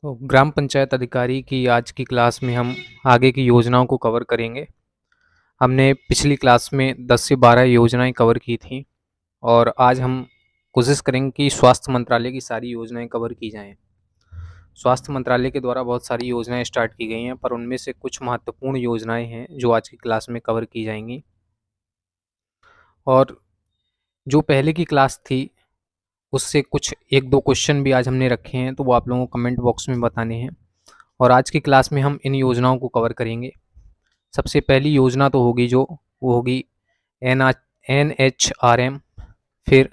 तो ग्राम पंचायत अधिकारी की आज की क्लास में हम आगे की योजनाओं को कवर करेंगे। हमने पिछली क्लास में 10 से 12 योजनाएं कवर की थी और आज हम कोशिश करेंगे कि स्वास्थ्य मंत्रालय की सारी योजनाएं कवर की जाएं। स्वास्थ्य मंत्रालय के द्वारा बहुत सारी योजनाएं स्टार्ट की गई हैं, पर उनमें से कुछ महत्वपूर्ण योजनाएं हैं जो आज की क्लास में कवर की जाएंगी। और जो पहले की क्लास थी उससे कुछ एक दो क्वेश्चन भी आज हमने रखे हैं, तो वो आप लोगों को कमेंट बॉक्स में बताने हैं। और आज की क्लास में हम इन योजनाओं को कवर करेंगे। सबसे पहली योजना तो होगी जो वो होगी NHRM। फिर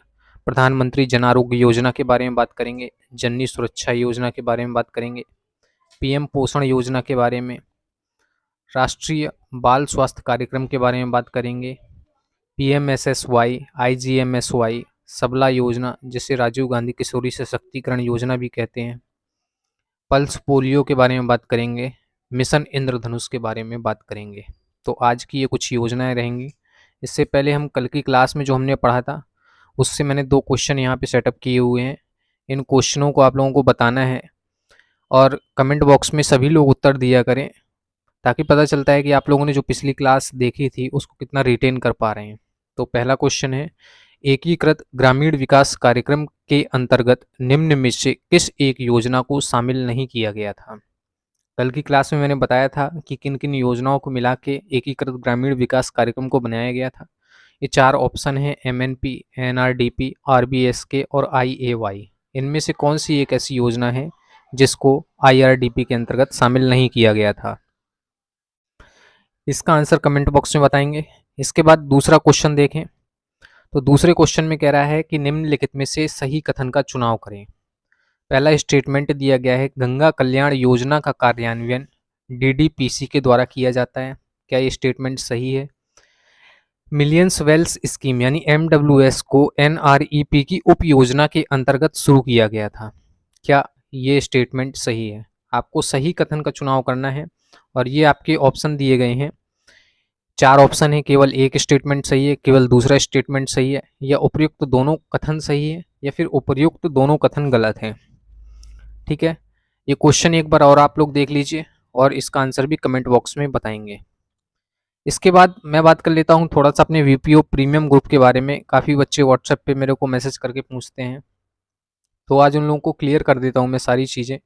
प्रधानमंत्री जन आरोग्य योजना के बारे में बात करेंगे, जननी सुरक्षा योजना के बारे में बात करेंगे, PM पोषण योजना के बारे में, राष्ट्रीय बाल स्वास्थ्य कार्यक्रम के बारे में बात करेंगे, PMSSY, IGMSY, सबला योजना जिसे राजीव गांधी किशोरी सशक्तिकरण योजना भी कहते हैं, पल्स पोलियो के बारे में बात करेंगे, मिशन इंद्रधनुष के बारे में बात करेंगे। तो आज की ये कुछ योजनाएं रहेंगी। इससे पहले हम कल की क्लास में जो हमने पढ़ा था उससे मैंने 2 क्वेश्चन यहाँ पे सेटअप किए हुए हैं। इन क्वेश्चनों को आप लोगों को बताना है और कमेंट बॉक्स में सभी लोग उत्तर दिया करें, ताकि पता चलता है कि आप लोगों ने जो पिछली क्लास देखी थी उसको कितना रिटेन कर पा रहे हैं। तो पहला क्वेश्चन है, एकीकृत ग्रामीण विकास कार्यक्रम के अंतर्गत निम्न में से किस एक योजना को शामिल नहीं किया गया था। कल की क्लास में मैंने बताया था कि किन किन योजनाओं को मिला के एकीकृत ग्रामीण विकास कार्यक्रम को बनाया गया था। ये 4 ऑप्शन हैं, MNP, NRDP, RBSK और IAY। इनमें से कौन सी एक ऐसी योजना है जिसको IRDP के अंतर्गत शामिल नहीं किया गया था। इसका आंसर कमेंट बॉक्स में बताएंगे। इसके बाद दूसरा क्वेश्चन देखें, तो दूसरे क्वेश्चन में कह रहा है कि निम्नलिखित में से सही कथन का चुनाव करें। पहला स्टेटमेंट दिया गया है, गंगा कल्याण योजना का कार्यान्वयन DDPC के द्वारा किया जाता है। क्या ये स्टेटमेंट सही है? मिलियंस वेल्स स्कीम यानी MWS को NREP की उप योजना के अंतर्गत शुरू किया गया था। क्या ये स्टेटमेंट सही है? आपको सही कथन का चुनाव करना है और ये आपके ऑप्शन दिए गए हैं। 4 ऑप्शन है, केवल एक स्टेटमेंट सही है, केवल दूसरा स्टेटमेंट सही है, या उपर्युक्त दोनों कथन सही है, या फिर उपर्युक्त दोनों कथन गलत है। ठीक है, ये क्वेश्चन एक बार और आप लोग देख लीजिए और इसका आंसर भी कमेंट बॉक्स में बताएंगे। इसके बाद मैं बात कर लेता हूँ थोड़ा सा अपने VPO प्रीमियम ग्रुप के बारे में। काफ़ी बच्चे व्हाट्सएप पे मेरे को मैसेज करके पूछते हैं, तो आज उन लोगों को क्लियर कर देता हूँ मैं सारी चीज़ें।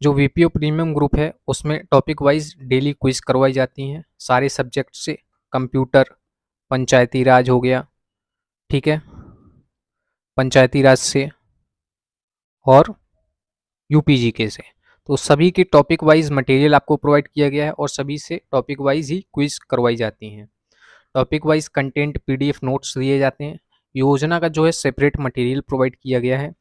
जो VPO प्रीमियम ग्रुप है उसमें टॉपिक वाइज डेली क्विज करवाई जाती हैं सारे सब्जेक्ट से। कंप्यूटर, पंचायती राज हो गया, ठीक है, पंचायती राज से और UPGK से। तो सभी के टॉपिक वाइज मटेरियल आपको प्रोवाइड किया गया है और सभी से टॉपिक वाइज ही क्विज करवाई जाती हैं। Topic wise content PDF notes दिए जाते हैं। योजना का जो है सेपरेट मटेरियल प्रोवाइड किया गया है।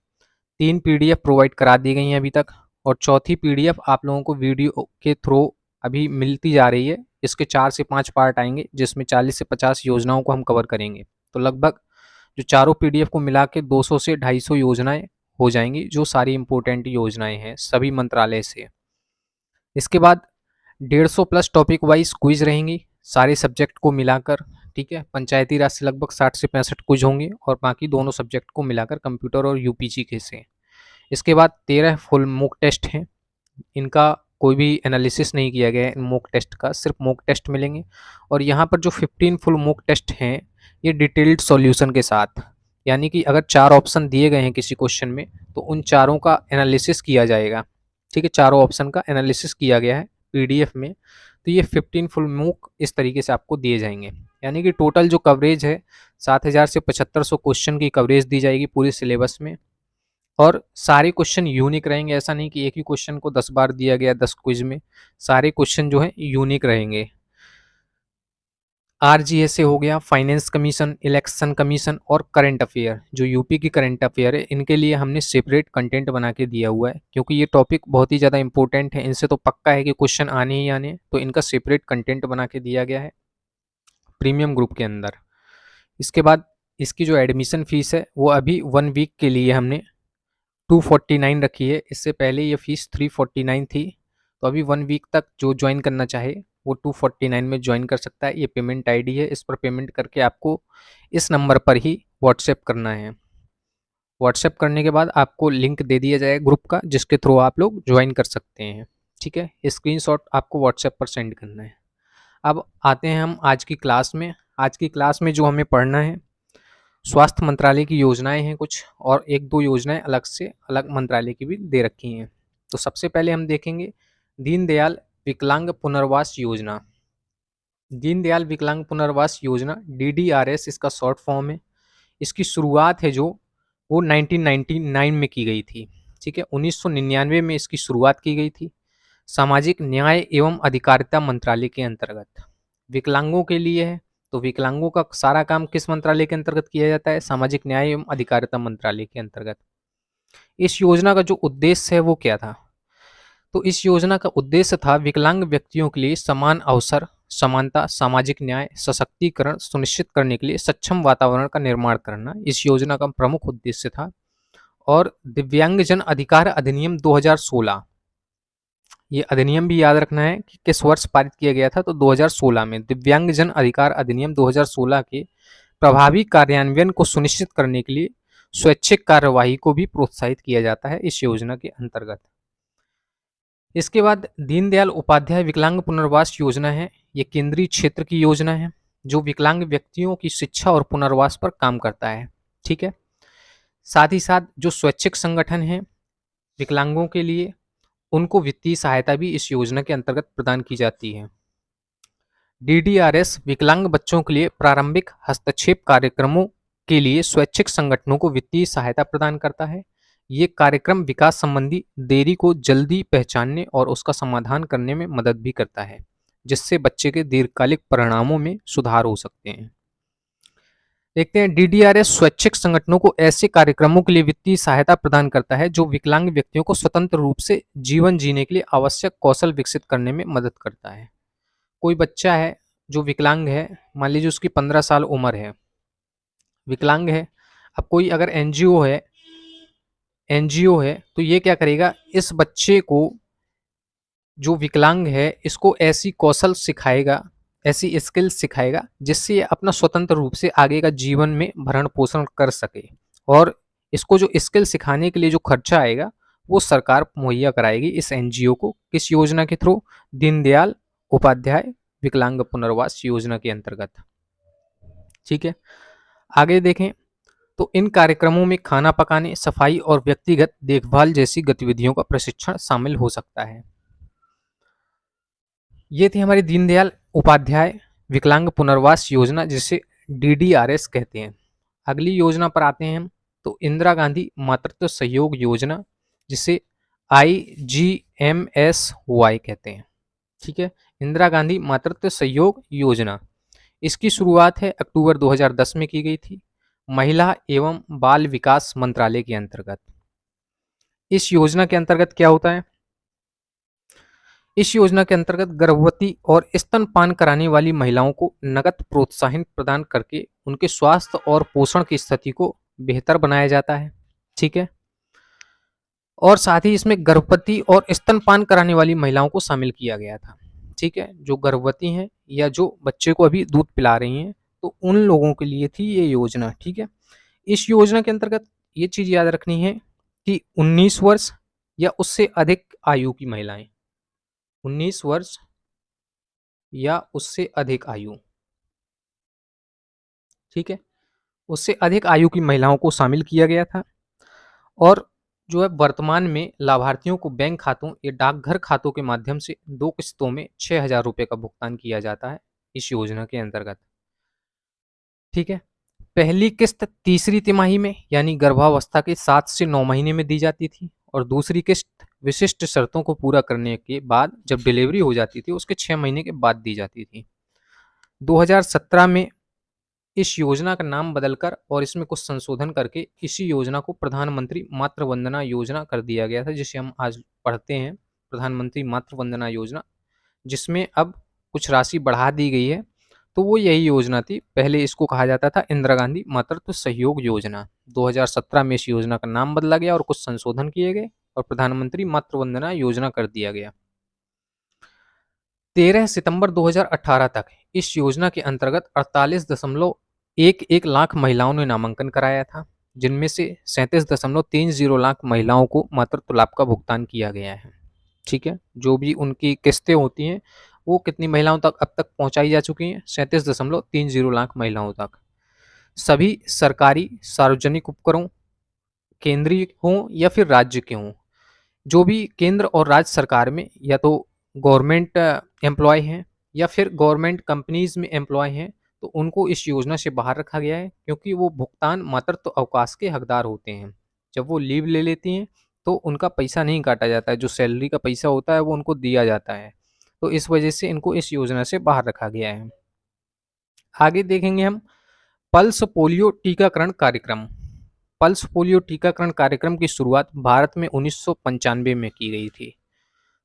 3 PDF प्रोवाइड करा दी गई हैं अभी तक, और चौथी PDF आप लोगों को वीडियो के थ्रू अभी मिलती जा रही है। इसके 4 से 5 पार्ट आएंगे जिसमें 40 से 50 योजनाओं को हम कवर करेंगे। तो लगभग जो चारों PDF को मिला के 200 से 250 योजनाएं हो जाएंगी, जो सारी इंपॉर्टेंट योजनाएं हैं सभी मंत्रालय से। इसके बाद 150 प्लस टॉपिक वाइज क्विज रहेंगी सारे सब्जेक्ट को मिलाकर, ठीक है। पंचायती राज से लगभग 60 से 65 क्विज होंगे और बाकी दोनों सब्जेक्ट को मिलाकर कंप्यूटर और UPGK से। इसके बाद 13 फुल मॉक टेस्ट हैं। इनका कोई भी एनालिसिस नहीं किया गया है इन मॉक टेस्ट का, सिर्फ मॉक टेस्ट मिलेंगे। और यहाँ पर जो 15 फुल मॉक टेस्ट हैं ये डिटेल्ड सॉल्यूशन के साथ, यानी कि अगर 4 ऑप्शन दिए गए हैं किसी क्वेश्चन में तो उन चारों का एनालिसिस किया जाएगा, ठीक है। चारों ऑप्शन का एनालिसिस किया गया है PDF में। तो ये 15 फुल मॉक इस तरीके से आपको दिए जाएंगे, यानी कि टोटल जो कवरेज है 7000 से 7500 क्वेश्चन की कवरेज दी जाएगी पूरे सिलेबस में। और सारे क्वेश्चन यूनिक रहेंगे, ऐसा नहीं कि एक ही क्वेश्चन को 10 बार दिया गया 10 क्विज में। सारे क्वेश्चन जो है यूनिक रहेंगे। RGSA हो गया, फाइनेंस कमीशन, इलेक्शन कमीशन और करंट अफेयर, जो यूपी की करंट अफेयर है, इनके लिए हमने सेपरेट कंटेंट बना के दिया हुआ है, क्योंकि ये टॉपिक बहुत ही ज़्यादा इंपॉर्टेंट है। इनसे तो पक्का है कि क्वेश्चन आने ही आने, तो इनका सेपरेट कंटेंट बना के दिया गया है प्रीमियम ग्रुप के अंदर। इसके बाद इसकी जो एडमिशन फीस है वो अभी 1 वीक के लिए हमने 249 रखी है। इससे पहले ये फीस 349 थी। तो अभी 1 वीक तक जो ज्वाइन करना चाहे वो 249 में ज्वाइन कर सकता है। ये पेमेंट ID है, इस पर पेमेंट करके आपको इस नंबर पर ही व्हाट्सएप करना है। व्हाट्सएप करने के बाद आपको लिंक दे दिया जाएगा ग्रुप का, जिसके थ्रू आप लोग ज्वाइन कर सकते हैं। ठीक है, स्क्रीनशॉट आपको व्हाट्सएप पर सेंड करना है। अब आते हैं हम आज की क्लास में। आज की क्लास में जो हमें पढ़ना है, स्वास्थ्य मंत्रालय की योजनाएं हैं कुछ, और एक दो योजनाएं अलग से अलग मंत्रालय की भी दे रखी हैं। तो सबसे पहले हम देखेंगे दीनदयाल विकलांग पुनर्वास योजना। दीनदयाल विकलांग पुनर्वास योजना, DDRS इसका शॉर्ट फॉर्म है। इसकी शुरुआत है जो वो 1999 में की गई थी। ठीक है, 1999 में इसकी शुरुआत की गई थी। सामाजिक न्याय एवं अधिकारिता मंत्रालय के अंतर्गत विकलांगों के लिए है। तो विकलांगों का सारा काम किस मंत्रालय के अंतर्गत किया जाता है? सामाजिक न्याय एवं अधिकारिता मंत्रालय के अंतर्गत। इस योजना का जो उद्देश्य है वो क्या था? तो इस योजना का उद्देश्य था विकलांग व्यक्तियों के लिए समान अवसर, समानता, सामाजिक न्याय, सशक्तिकरण सुनिश्चित करने के लिए सक्षम वातावरण का निर्माण करना इस योजना का प्रमुख उद्देश्य था। और दिव्यांगजन अधिकार अधिनियम 2016, ये अधिनियम भी याद रखना है कि किस वर्ष पारित किया गया था। तो 2016 में दिव्यांगजन अधिकार अधिनियम 2016 के प्रभावी कार्यान्वयन को सुनिश्चित करने के लिए स्वैच्छिक कार्यवाही को भी प्रोत्साहित किया जाता है इस योजना के अंतर्गत। इसके बाद दीनदयाल उपाध्याय विकलांग पुनर्वास योजना है। ये केंद्रीय क्षेत्र की योजना है जो विकलांग व्यक्तियों की शिक्षा और पुनर्वास पर काम करता है। ठीक है, साथ ही साथ जो स्वैच्छिक संगठन है विकलांगों के लिए, उनको वित्तीय सहायता भी इस योजना के अंतर्गत प्रदान की जाती है। DDRS विकलांग बच्चों के लिए प्रारंभिक हस्तक्षेप कार्यक्रमों के लिए स्वैच्छिक संगठनों को वित्तीय सहायता प्रदान करता है। ये कार्यक्रम विकास संबंधी देरी को जल्दी पहचानने और उसका समाधान करने में मदद भी करता है, जिससे बच्चे के दीर्घकालिक परिणामों में सुधार हो सकते हैं। देखते हैं, DDRS स्वैच्छिक संगठनों को ऐसे कार्यक्रमों के लिए वित्तीय सहायता प्रदान करता है जो विकलांग व्यक्तियों को स्वतंत्र रूप से जीवन जीने के लिए आवश्यक कौशल विकसित करने में मदद करता है। कोई बच्चा है जो विकलांग है, मान लीजिए उसकी 15 साल उम्र है, विकलांग है। अब कोई अगर एनजीओ है तो ये क्या करेगा, इस बच्चे को जो विकलांग है इसको ऐसी कौशल सिखाएगा, ऐसी स्किल सिखाएगा जिससे ये अपना स्वतंत्र रूप से आगे का जीवन में भरण पोषण कर सके। और इसको जो स्किल सिखाने के लिए जो खर्चा आएगा वो सरकार मुहैया कराएगी इस एनजीओ को। किस योजना के थ्रू? दीनदयाल उपाध्याय विकलांग पुनर्वास योजना के अंतर्गत। ठीक है, आगे देखें तो इन कार्यक्रमों में खाना पकाने, सफाई और व्यक्तिगत देखभाल जैसी गतिविधियों का प्रशिक्षण शामिल हो सकता है। ये थी हमारी दीनदयाल उपाध्याय विकलांग पुनर्वास योजना, जिसे DDRS कहते हैं। अगली योजना पर आते हैं हम, तो इंदिरा गांधी मातृत्व सहयोग योजना, जिसे IGMSY कहते हैं। ठीक है, इंदिरा गांधी मातृत्व सहयोग योजना, इसकी शुरुआत है अक्टूबर 2010 में की गई थी, महिला एवं बाल विकास मंत्रालय के अंतर्गत। इस योजना के अंतर्गत क्या होता है? इस योजना के अंतर्गत गर्भवती और स्तनपान कराने वाली महिलाओं को नकद प्रोत्साहन प्रदान करके उनके स्वास्थ्य और पोषण की स्थिति को बेहतर बनाया जाता है। ठीक है, और साथ ही इसमें गर्भवती और स्तनपान कराने वाली महिलाओं को शामिल किया गया था। ठीक है, जो गर्भवती हैं या जो बच्चे को अभी दूध पिला रही हैं, तो उन लोगों के लिए थी ये योजना। ठीक है, इस योजना के अंतर्गत ये चीज याद रखनी है कि 19 वर्ष या उससे अधिक आयु की महिलाएं, 19 वर्ष या उससे अधिक आयु, ठीक है, उससे अधिक आयु की महिलाओं को शामिल किया गया था। और जो है वर्तमान में लाभार्थियों को बैंक खातों या डाकघर खातों के माध्यम से 2 किस्तों में 6,000 रुपये का भुगतान किया जाता है इस योजना के अंतर्गत। ठीक है, पहली किस्त तीसरी तिमाही में यानी गर्भावस्था के 7 से 9 महीने में दी जाती थी, और दूसरी किस्त विशिष्ट शर्तों को पूरा करने के बाद जब डिलीवरी हो जाती थी उसके 6 महीने के बाद दी जाती थी। 2017 में इस योजना का नाम बदलकर और इसमें कुछ संशोधन करके इसी योजना को प्रधानमंत्री मातृ वंदना योजना कर दिया गया था, जिसे हम आज पढ़ते हैं, प्रधानमंत्री मातृ वंदना योजना, जिसमें अब कुछ राशि बढ़ा दी गई है। तो वो यही योजना थी, पहले इसको कहा जाता था इंदिरा गांधी मातृत्व सहयोग योजना। 2017 में इस योजना का नाम बदला गया और कुछ संशोधन किए गए और प्रधानमंत्री मातृ वंदना योजना कर दिया गया। 13 सितंबर 2018 तक इस योजना के अंतर्गत 48.11 लाख महिलाओं ने नामांकन कराया था। जिनमें से 37.30 लाख महिलाओं को मातृत्व लाभ का भुगतान किया गया है। ठीक है, जो भी उनकी किस्तें होती हैं वो कितनी महिलाओं तक अब तक पहुंचाई जा चुकी हैं? 37.30 लाख महिलाओं तक। सभी सरकारी सार्वजनिक उपक्रम केंद्रीय हों या फिर राज्य के हों, जो भी केंद्र और राज्य सरकार में या तो गवर्नमेंट एम्प्लॉय हैं या फिर गवर्नमेंट कंपनीज में एम्प्लॉय हैं, तो उनको इस योजना से बाहर रखा गया है, क्योंकि वो भुगतान मातृत्व अवकाश के हकदार होते हैं। जब वो लीव ले लेती हैं तो उनका पैसा नहीं काटा जाता है, जो सैलरी का पैसा होता है वो उनको दिया जाता है। तो इस वजह से इनको इस योजना से बाहर रखा गया है। आगे देखेंगे हम पल्स पोलियो टीकाकरण कार्यक्रम। पल्स पोलियो टीकाकरण कार्यक्रम की शुरुआत भारत में 1995 में की गई थी।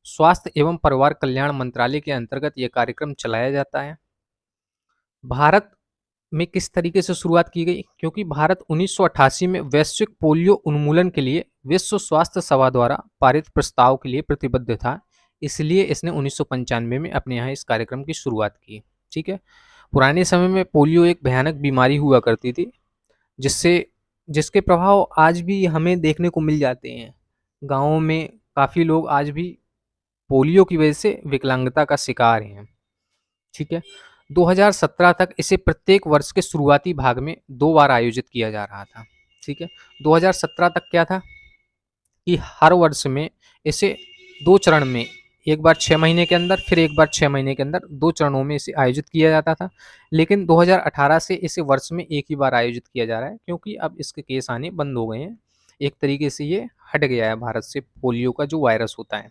स्वास्थ्य एवं परिवार कल्याण मंत्रालय के अंतर्गत यह कार्यक्रम चलाया जाता है। भारत में किस तरीके से शुरुआत की गई? क्योंकि भारत 1988 में वैश्विक पोलियो उन्मूलन के लिए विश्व स्वास्थ्य सभा द्वारा पारित प्रस्ताव के लिए प्रतिबद्ध था, इसलिए इसने 1995 में अपने यहाँ इस कार्यक्रम की शुरुआत की। ठीक है, पुराने समय में पोलियो एक भयानक बीमारी हुआ करती थी, जिसके प्रभाव आज भी हमें देखने को मिल जाते हैं। गाँवों में काफ़ी लोग आज भी पोलियो की वजह से विकलांगता का शिकार हैं। ठीक है, 2017 तक इसे प्रत्येक वर्ष के शुरुआती भाग में 2 बार आयोजित किया जा रहा था। ठीक है, 2017 तक क्या था कि हर वर्ष में इसे 2 चरण में, एक बार 6 महीने के अंदर, फिर एक बार 6 महीने के अंदर, 2 चरणों में इसे आयोजित किया जाता था। लेकिन 2018 से इसे वर्ष में एक ही बार आयोजित किया जा रहा है, क्योंकि अब इसके केस आने बंद हो गए हैं। एक तरीके से ये हट गया है भारत से पोलियो का जो वायरस होता है।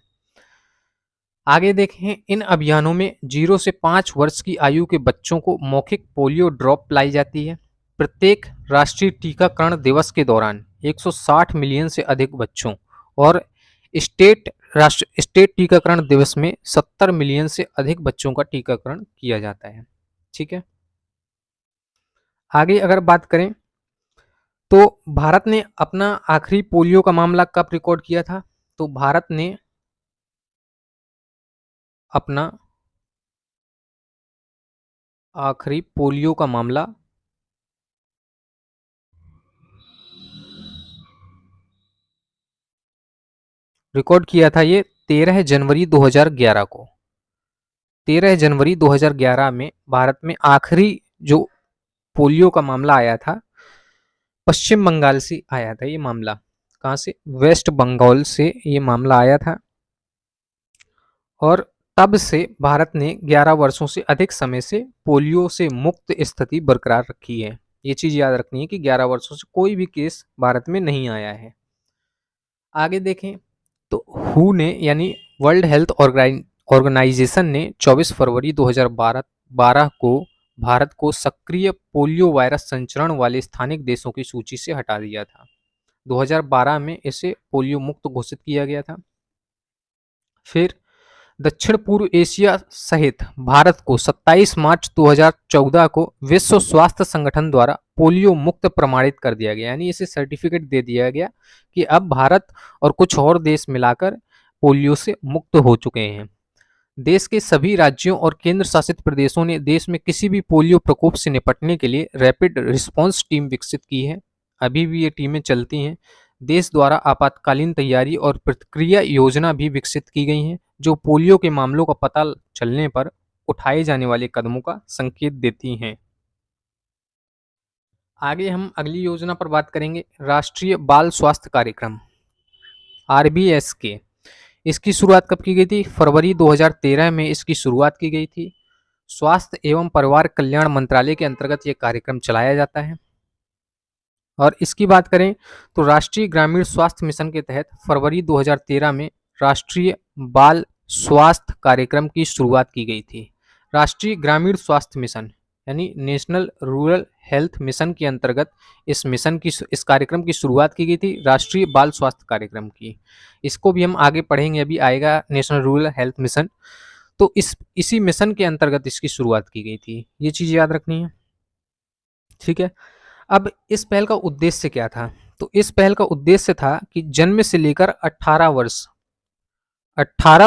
आगे देखें, इन अभियानों में 0 से 5 वर्ष की आयु के बच्चों को मौखिक पोलियो ड्रॉप पिलाई जाती है। प्रत्येक राष्ट्रीय टीकाकरण दिवस के दौरान 160 मिलियन से अधिक बच्चों और स्टेट टीकाकरण दिवस में 70 मिलियन से अधिक बच्चों का टीकाकरण किया जाता है। ठीक है, आगे अगर बात करें तो भारत ने अपना आखिरी पोलियो का मामला कब रिकॉर्ड किया था? तो भारत ने अपना आखिरी पोलियो का मामला रिकॉर्ड किया था ये 13 जनवरी 2011 को। 13 जनवरी 2011 में भारत में आखिरी जो पोलियो का मामला आया था, पश्चिम बंगाल से आया था ये मामला। कहाँ से? वेस्ट बंगाल से ये मामला आया था। और तब से भारत ने 11 वर्षों से अधिक समय से पोलियो से मुक्त स्थिति बरकरार रखी है। ये चीज़ याद रखनी है कि 11 वर्षों से कोई भी केस भारत में नहीं आया है। आगे देखें तो हु ने यानी वर्ल्ड हेल्थ ऑर्गेनाइजेशन ने 24 फरवरी 2012 को भारत को सक्रिय पोलियो वायरस संचरण वाले स्थानिक देशों की सूची से हटा दिया था। 2012 में इसे पोलियो मुक्त घोषित किया गया था। फिर दक्षिण पूर्व एशिया सहित भारत को 27 मार्च 2014 को विश्व स्वास्थ्य संगठन द्वारा पोलियो मुक्त प्रमाणित कर दिया गया, यानी इसे सर्टिफिकेट दे दिया गया कि अब भारत और कुछ और देश मिलाकर पोलियो से मुक्त हो चुके हैं। देश के सभी राज्यों और केंद्र शासित प्रदेशों ने देश में किसी भी पोलियो प्रकोप से निपटने के लिए रैपिड रिस्पांस टीम विकसित की है। अभी भी ये टीमें चलती हैं। देश द्वारा आपातकालीन तैयारी और प्रतिक्रिया योजना भी विकसित की गई हैं, जो पोलियो के मामलों का पता चलने पर उठाए जाने वाले कदमों का संकेत देती हैं। आगे हम अगली योजना पर बात करेंगे, राष्ट्रीय बाल स्वास्थ्य कार्यक्रम RBSK। इसकी शुरुआत कब की गई थी? फरवरी 2013 में इसकी शुरुआत की गई थी। स्वास्थ्य एवं परिवार कल्याण मंत्रालय के अंतर्गत ये कार्यक्रम चलाया जाता है। और इसकी बात करें तो राष्ट्रीय ग्रामीण स्वास्थ्य मिशन के तहत फरवरी 2013 में राष्ट्रीय बाल स्वास्थ्य कार्यक्रम की शुरुआत की गई थी। राष्ट्रीय ग्रामीण स्वास्थ्य मिशन यानी नेशनल रूरल हेल्थ मिशन के अंतर्गत इस कार्यक्रम की शुरुआत की गई थी, राष्ट्रीय बाल स्वास्थ्य कार्यक्रम की। इसको भी हम आगे पढ़ेंगे, अभी आएगा नेशनल रूरल हेल्थ मिशन। तो इसी मिशन के अंतर्गत इसकी शुरुआत की गई थी, ये चीज़ याद रखनी है। ठीक है, अब इस पहल का उद्देश्य क्या था? तो इस पहल का उद्देश्य था कि जन्म से लेकर 18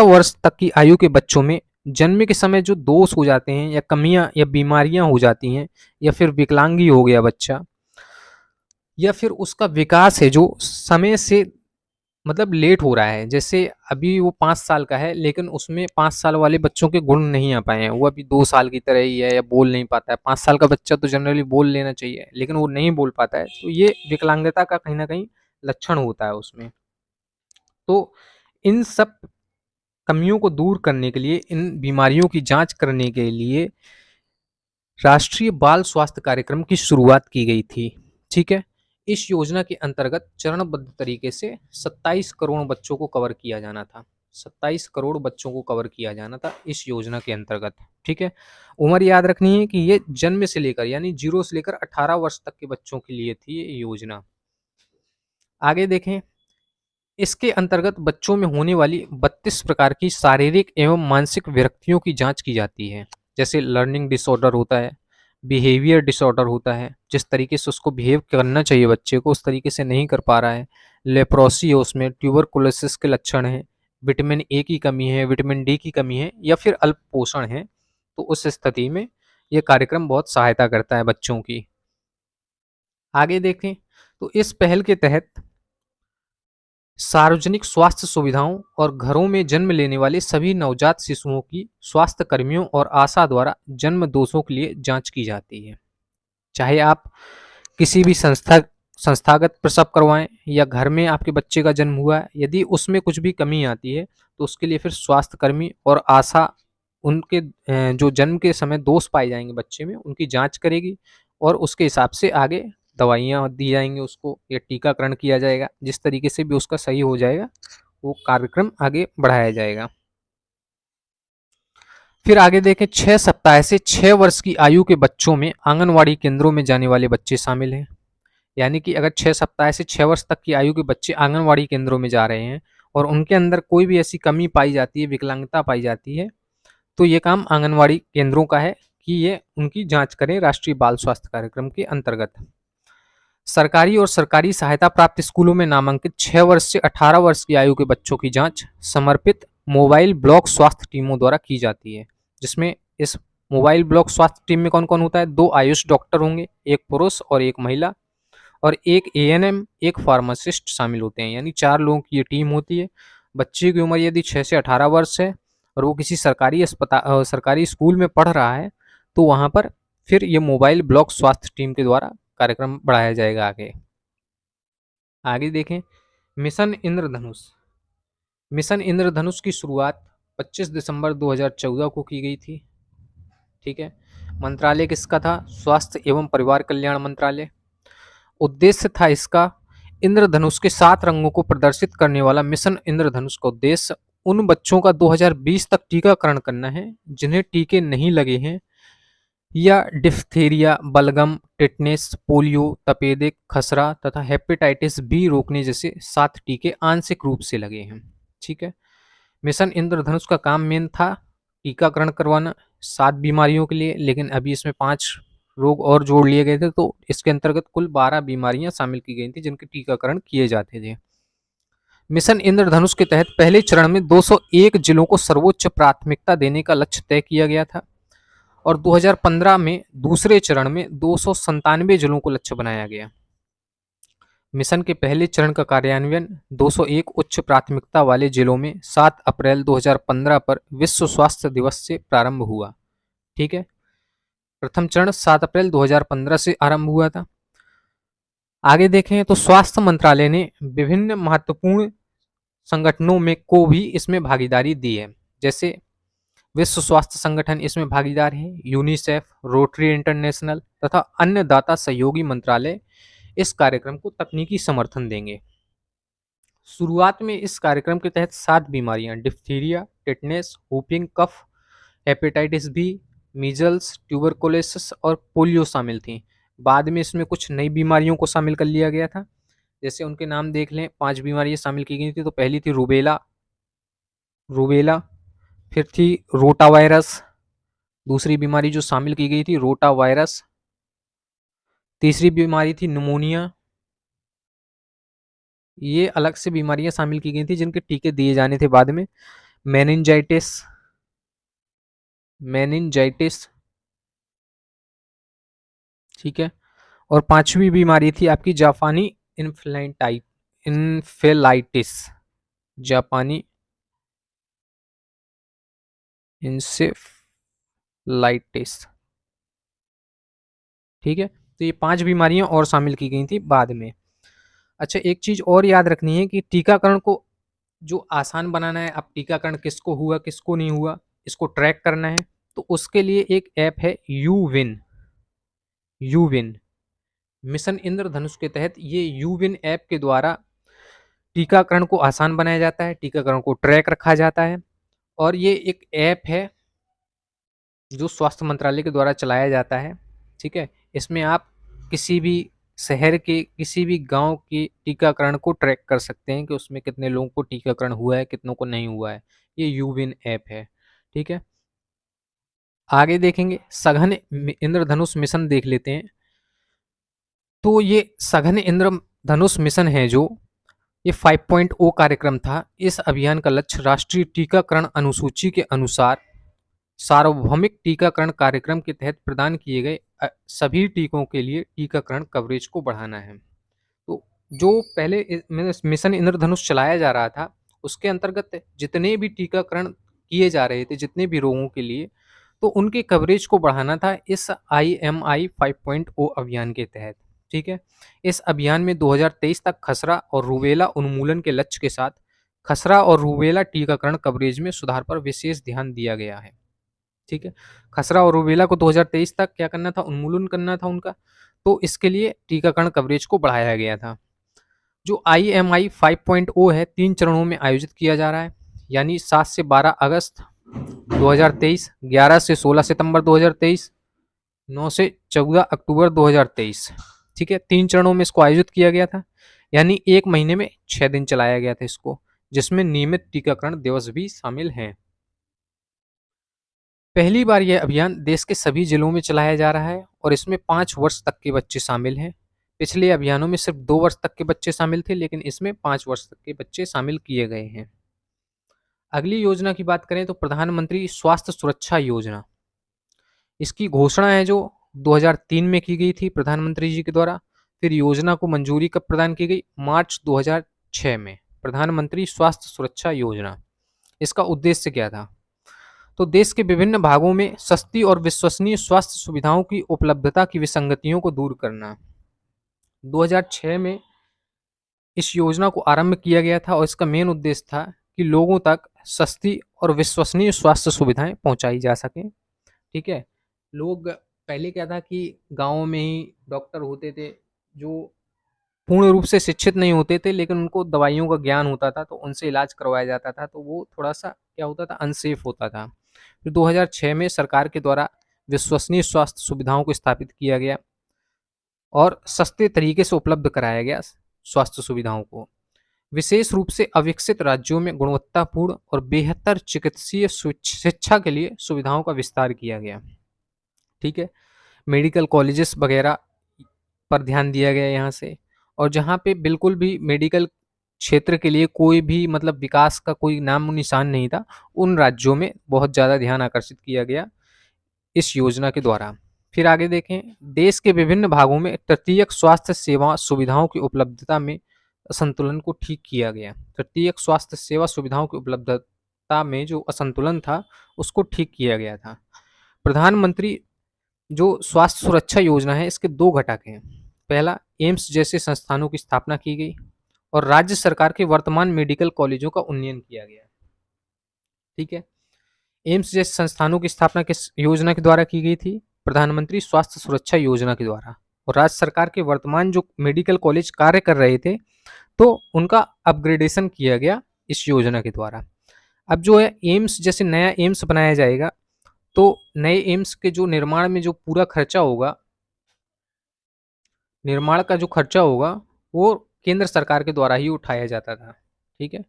वर्ष तक की आयु के बच्चों में जन्म के समय जो दोष हो जाते हैं या कमियां या बीमारियां हो जाती हैं या फिर विकलांगी हो गया बच्चा, या फिर उसका विकास है जो समय से मतलब लेट हो रहा है। जैसे अभी वो 5 साल का है, लेकिन उसमें 5 साल वाले बच्चों के गुण नहीं आ पाए हैं, वो अभी 2 साल की तरह ही है या बोल नहीं पाता है। 5 साल का बच्चा तो जनरली बोल लेना चाहिए, लेकिन वो नहीं बोल पाता है, तो ये विकलांगता का कहीं न कहीं लक्षण होता है उसमें। तो इन सब कमियों को दूर करने के लिए, इन बीमारियों की जाँच करने के लिए राष्ट्रीय बाल स्वास्थ्य कार्यक्रम की शुरुआत की गई थी, ठीक है? इस योजना के अंतर्गत चरणबद्ध तरीके से 27 करोड़ बच्चों को कवर किया जाना था। 27 करोड़ बच्चों को कवर किया जाना था इस योजना के अंतर्गत, ठीक है? उम्र याद रखनी है कि ये जन्म से लेकर यानी 0 से लेकर 18 वर्ष तक के बच्चों के लिए थी ये योजना। आगे देखें, इसके अंतर्गत बच्चों में होने वाली 32 प्रकार की शारीरिक एवं मानसिक विकृतियों की जांच की जाती है। जैसे लर्निंग डिसऑर्डर होता है, बिहेवियर डिसऑर्डर होता है, जिस तरीके से उसको बिहेव करना चाहिए बच्चे को उस तरीके से नहीं कर पा रहा है। लेप्रोसी है उसमें, ट्यूबरकुलोसिस के लक्षण हैं, विटामिन ए की कमी है, विटामिन डी की कमी है या फिर अल्प पोषण है। तो उस स्थिति में ये कार्यक्रम बहुत सहायता करता है बच्चों की। आगे देखें, तो इस पहल के तहत सार्वजनिक स्वास्थ्य सुविधाओं और घरों में जन्म लेने वाले सभी नवजात शिशुओं की स्वास्थ्य कर्मियों और आशा द्वारा जन्म दोषों के लिए जांच की जाती है। चाहे आप किसी भी संस्थागत प्रसव करवाएं या घर में आपके बच्चे का जन्म हुआ है, यदि उसमें कुछ भी कमी आती है तो उसके लिए फिर स्वास्थ्य कर्मी और आशा उनके जो जन्म के समय दोष पाए जाएंगे बच्चे में उनकी जांच करेगी और उसके हिसाब से आगे दवाइयाँ दी जाएंगी उसको या टीकाकरण किया जाएगा। जिस तरीके से भी उसका सही हो जाएगा वो कार्यक्रम आगे बढ़ाया जाएगा। फिर आगे देखें, 6 सप्ताह से 6 वर्ष की आयु के बच्चों में आंगनवाड़ी केंद्रों में जाने वाले बच्चे शामिल हैं। यानी कि अगर 6 सप्ताह से 6 वर्ष तक की आयु के बच्चे आंगनवाड़ी केंद्रों में जा रहे हैं और उनके अंदर कोई भी ऐसी कमी पाई जाती है, विकलांगता पाई जाती है, तो ये काम आंगनवाड़ी केंद्रों का है कि ये उनकी जांच करें राष्ट्रीय बाल स्वास्थ्य कार्यक्रम के अंतर्गत। सरकारी और सरकारी सहायता प्राप्त स्कूलों में नामांकित 6 वर्ष से 18 वर्ष की आयु के बच्चों की जांच समर्पित मोबाइल ब्लॉक स्वास्थ्य टीमों द्वारा की जाती है, जिसमें इस मोबाइल ब्लॉक स्वास्थ्य टीम में कौन कौन होता है? 2 आयुष डॉक्टर होंगे, एक पुरुष और एक महिला, और एक एएनएम, एक फार्मासिस्ट शामिल होते हैं। यानी 4 लोगों की ये टीम होती है। बच्चे की उम्र यदि 6 से 18 वर्ष है और वो किसी सरकारी स्कूल में पढ़ रहा है तो वहाँ पर फिर ये मोबाइल ब्लॉक स्वास्थ्य टीम के द्वारा कार्यक्रम बढ़ाया जाएगा आगे। आगे देखें, मिशन इंद्रधनुष। मिशन इंद्रधनुष की शुरुआत 25 दिसंबर 2014 को की गई थी, ठीक है? मंत्रालय किसका था? स्वास्थ्य एवं परिवार कल्याण मंत्रालय। उद्देश्य था इसका इंद्रधनुष के 7 रंगों को प्रदर्शित करने वाला मिशन इंद्रधनुष का उद्देश्य उन बच्चों का 2020 तक टीकाकरण करना है जिन्हें टीके नहीं लगे हैं या डिप्थीरिया, बलगम, टिटनेस, पोलियो, तपेदिक, खसरा तथा हेपेटाइटिस बी रोकने जैसे 7 टीके आंशिक रूप से लगे हैं, ठीक है? मिशन इंद्रधनुष का काम मेन था टीकाकरण करवाना 7 बीमारियों के लिए, लेकिन अभी इसमें 5 रोग और जोड़ लिए गए थे, तो इसके अंतर्गत कुल 12 बीमारियां शामिल की गई थी जिनके टीकाकरण किए जाते थे। मिशन इंद्रधनुष के तहत पहले चरण में 201 जिलों को सर्वोच्च प्राथमिकता देने का लक्ष्य तय किया गया था और 2015 में दूसरे चरण में 297 जिलों को लक्ष्य बनाया गया। मिशन के पहले चरण का कार्यान्वयन 201 उच्च प्राथमिकता वाले जिलों में 7 अप्रैल 2015 पर विश्व स्वास्थ्य दिवस से प्रारंभ हुआ, ठीक है? प्रथम चरण 7 अप्रैल 2015 से आरंभ हुआ था। आगे देखें तो स्वास्थ्य मंत्रालय ने विभिन्न महत्वपूर्ण संगठनों में को भी इसमें भागीदारी दी है। जैसे विश्व स्वास्थ्य संगठन इसमें भागीदार है, यूनिसेफ, रोटरी इंटरनेशनल तथा अन्य दाता सहयोगी मंत्रालय इस कार्यक्रम को तकनीकी समर्थन देंगे। शुरुआत में इस कार्यक्रम के तहत 7 बीमारियां डिप्थीरिया, टिटनेस, whooping कफ, हेपेटाइटिस बी, मीजल्स, ट्यूबरकुलोसिस और पोलियो शामिल थी। बाद में इसमें कुछ नई बीमारियों को शामिल कर लिया गया था। जैसे उनके नाम देख लें, 5 बीमारियां शामिल की गई थी। तो पहली थी रूबेला रूबेला, फिर थी रोटा वायरस, दूसरी बीमारी जो शामिल की गई थी रोटा वायरस, तीसरी बीमारी थी निमोनिया। ये अलग से बीमारियां शामिल की गई थी जिनके टीके दिए जाने थे बाद में। मेनिनजाइटिस मेनिनजाइटिस ठीक है, और पांचवी बीमारी थी आपकी जापानी इन्फेलाइटिस, जापानी इंसेफ्लाइटिस। ठीक है, तो ये 5 बीमारियां और शामिल की गई थी बाद में। अच्छा, एक चीज और याद रखनी है कि टीकाकरण को जो आसान बनाना है, अब टीकाकरण किसको हुआ किसको नहीं हुआ इसको ट्रैक करना है, तो उसके लिए एक ऐप है यूविन। यूविन मिशन इंद्रधनुष के तहत ये यूविन ऐप के द्वारा टीकाकरण को आसान बनाया जाता है, टीकाकरण को ट्रैक रखा जाता है। और ये एक ऐप है जो स्वास्थ्य मंत्रालय के द्वारा चलाया जाता है। ठीक है, इसमें आप किसी भी शहर के किसी भी गांव के टीकाकरण को ट्रैक कर सकते हैं कि उसमें कितने लोगों को टीकाकरण हुआ है कितनों को नहीं हुआ है। ये यूविन ऐप है। ठीक है, आगे देखेंगे सघन इंद्रधनुष मिशन देख लेते हैं। तो ये सघन इंद्रधनुष मिशन है जो ये 5.0 कार्यक्रम था। इस अभियान का लक्ष्य राष्ट्रीय टीकाकरण अनुसूची के अनुसार सार्वभौमिक टीकाकरण कार्यक्रम के तहत प्रदान किए गए सभी टीकों के लिए टीकाकरण कवरेज को बढ़ाना है। तो जो पहले मिशन इंद्रधनुष चलाया जा रहा था उसके अंतर्गत जितने भी टीकाकरण किए जा रहे थे जितने भी रोगों के लिए, तो उनके कवरेज को बढ़ाना था इस IMI 5.0 अभियान के तहत। ठीक है, इस अभियान में 2023 तक खसरा और रूबेला उन्मूलन के लक्ष्य के साथ खसरा और रूबेला टीकाकरण कवरेज में सुधार पर विशेष ध्यान दिया गया है। ठीक है, खसरा और रूबेला को 2023 तक क्या करना था, उन्मूलन करना था उनका, तो इसके लिए टीकाकरण कवरेज को बढ़ाया गया था। जो IMI 5.0 है 3 चरणों में आयोजित किया जा रहा है, यानी 7 से 12 अगस्त 2023, 11 से 16 सितंबर 2023, 9 से 14 अक्टूबर 2023। ठीक है, 3 चरणों में इसको आयोजित किया गया था, यानी 1 महीने में 6 दिन चलाया गया था इसको, जिसमें नियमित टीकाकरण दिवस भी शामिल हैं। पहली बार यह अभियान देश के सभी जिलों में चलाया जा रहा है और इसमें 5 वर्ष तक के बच्चे शामिल हैं। पिछले अभियानों में सिर्फ 2 वर्ष तक के बच्चे शामिल थे, लेकिन इसमें 5 वर्ष तक के बच्चे शामिल किए गए हैं। अगली योजना की बात करें तो प्रधानमंत्री स्वास्थ्य सुरक्षा योजना, इसकी घोषणा है जो 2003 में की गई थी प्रधानमंत्री जी के द्वारा। फिर योजना को मंजूरी कब प्रदान की गई, मार्च 2006 में। प्रधानमंत्री स्वास्थ्य सुरक्षा योजना, इसका उद्देश्य क्या था, तो देश के विभिन्न भागों में सस्ती और विश्वसनीय स्वास्थ्य सुविधाओं की उपलब्धता की विसंगतियों को दूर करना। 2006 में इस योजना को आरंभ किया गया था और इसका मेन उद्देश्य था कि लोगों तक सस्ती और विश्वसनीय स्वास्थ्य सुविधाएं पहुंचाई जा सकें। ठीक है, लोग पहले क्या था कि गाँव में ही डॉक्टर होते थे जो पूर्ण रूप से शिक्षित नहीं होते थे, लेकिन उनको दवाइयों का ज्ञान होता था तो उनसे इलाज करवाया जाता था, तो वो थोड़ा सा क्या होता था, अनसेफ होता था। फिर 2006 में सरकार के द्वारा विश्वसनीय स्वास्थ्य सुविधाओं को स्थापित किया गया और सस्ते तरीके से उपलब्ध कराया गया स्वास्थ्य सुविधाओं को। विशेष रूप से अविकसित राज्यों में गुणवत्तापूर्ण और बेहतर चिकित्सीय शिक्षा के लिए सुविधाओं का विस्तार किया गया। ठीक है, मेडिकल कॉलेजेस वगैरह पर ध्यान दिया गया यहाँ से, और जहाँ पे बिल्कुल भी मेडिकल क्षेत्र के लिए कोई भी मतलब विकास का कोई नाम निशान नहीं था, उन राज्यों में बहुत ज़्यादा ध्यान आकर्षित किया गया इस योजना के द्वारा। फिर आगे देखें, देश के विभिन्न भागों में तृतीयक स्वास्थ्य सेवा सुविधाओं की उपलब्धता में असंतुलन को ठीक किया गया। तृतीयक स्वास्थ्य सेवा सुविधाओं की उपलब्धता में जो असंतुलन था उसको ठीक किया गया था। प्रधानमंत्री जो स्वास्थ्य सुरक्षा योजना है इसके 2 घटक हैं। पहला, एम्स जैसे संस्थानों की स्थापना की गई और राज्य सरकार के वर्तमान मेडिकल कॉलेजों का उन्नयन किया गया। ठीक है, एम्स जैसे संस्थानों की स्थापना किस योजना के द्वारा की गई थी, प्रधानमंत्री स्वास्थ्य सुरक्षा योजना के द्वारा। और राज्य सरकार के वर्तमान जो मेडिकल कॉलेज कार्य कर रहे थे तो उनका अपग्रेडेशन किया गया इस योजना के द्वारा। अब जो है एम्स जैसे नया एम्स बनाया जाएगा तो नए एम्स के जो निर्माण में जो पूरा खर्चा होगा, निर्माण का जो खर्चा होगा वो केंद्र सरकार के द्वारा ही उठाया जाता था। ठीक है,